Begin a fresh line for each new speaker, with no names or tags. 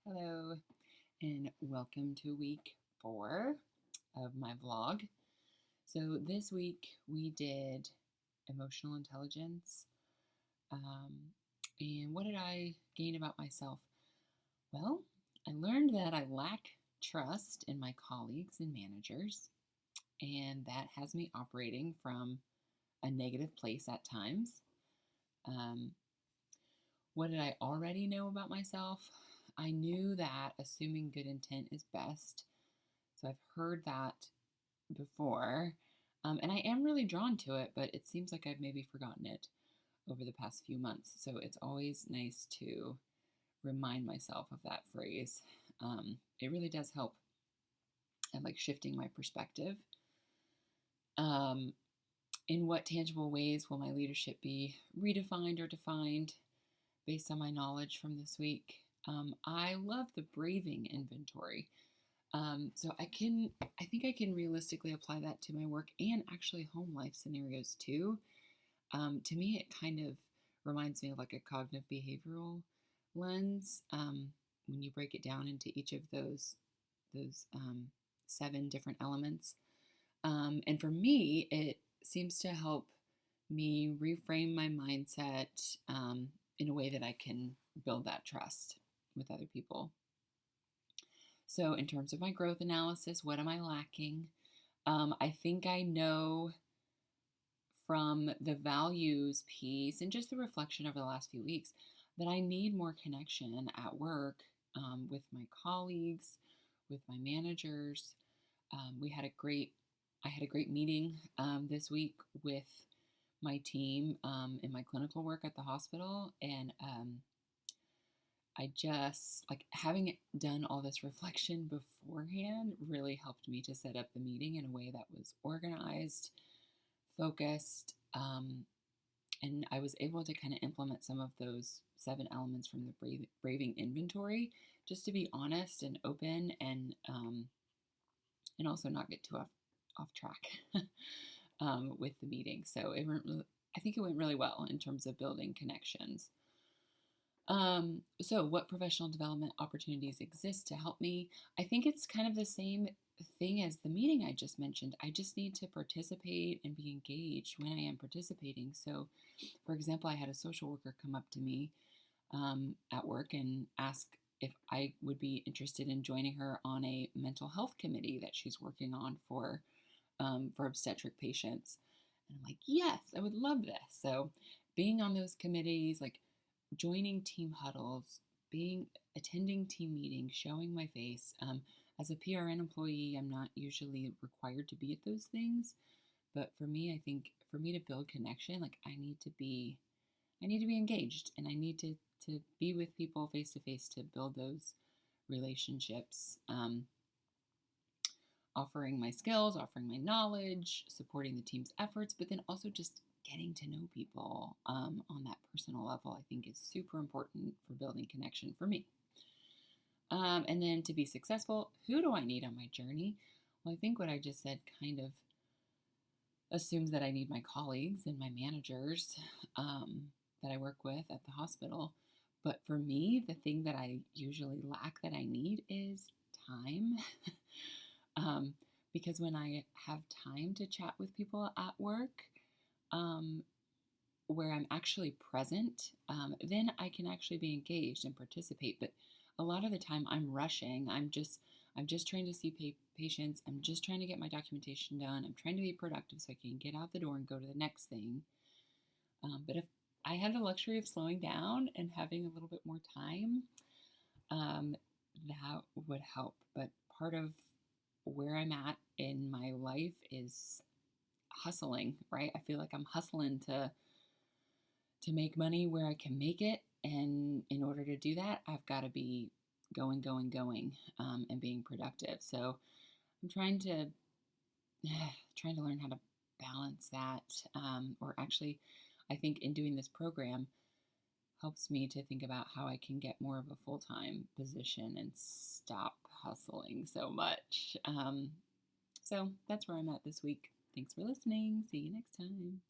Hello, and welcome to week 4 of my vlog. So, this week we did emotional intelligence. And what did I gain about myself? Well, I learned that I lack trust in my colleagues and managers, and that has me operating from a negative place at times. Um, what did I already know about myself? I knew that assuming good intent is best. So I've heard that before, and I am really drawn to it, but it seems like I've maybe forgotten it over the past few months. So it's always nice to remind myself of that phrase. It really does help at like shifting my perspective. Um, in what tangible ways will my leadership be redefined or defined based on my knowledge from this week? I love the braving inventory. So I think I can realistically apply that to my work and actually home life scenarios too. To me, it kind of reminds me of like a cognitive behavioral lens. When you break it down into each of those 7 different elements, and for me, it seems to help me reframe my mindset in a way that I can build that trust with other people. So, in terms of my growth analysis, what am I lacking? I think I know from the values piece and just the reflection over the last few weeks that I need more connection at work with my colleagues, with my managers. We had a great, I had a great meeting this week with my team in my clinical work at the hospital, and I just like having done all this reflection beforehand really helped me to set up the meeting in a way that was organized, focused, and I was able to kind of implement some of those 7 elements from the braving inventory, just to be honest and open, and also not get too off track with the meeting. So I think it went really well in terms of building connections. So what professional development opportunities exist to help me? I think it's kind of the same thing as the meeting I just mentioned. I just need to participate and be engaged when I am participating. So, for example, I had a social worker come up to me at work and ask if I would be interested in joining her on a mental health committee that she's working on for obstetric patients. And I'm like, yes, I would love this. So, being on those committees, like joining team huddles, attending team meetings, showing my face. As a PRN employee, I'm not usually required to be at those things, but for me, I think for me to build connection, like I need to be engaged, and I need to be with people face to face to build those relationships. Offering my skills, offering my knowledge, supporting the team's efforts, but then also just getting to know people on that personal level, I think is super important for building connection for me. And then to be successful, who do I need on my journey? Well, I think what I just said kind of assumes that I need my colleagues and my managers that I work with at the hospital. But for me, the thing that I usually lack that I need is time. Because when I have time to chat with people at work, where I'm actually present, then I can actually be engaged and participate. But a lot of the time, I'm rushing. I'm just trying to see patients. I'm just trying to get my documentation done. I'm trying to be productive so I can get out the door and go to the next thing. But if I had the luxury of slowing down and having a little bit more time, that would help. But part of where I'm at in my life is hustling, right? I feel like I'm hustling to make money where I can make it, and in order to do that, I've got to be going, and being productive. So I'm trying to learn how to balance that, or actually, I think in doing this program helps me to think about how I can get more of a full-time position and stop hustling so much. So that's where I'm at this week. Thanks for listening. See you next time.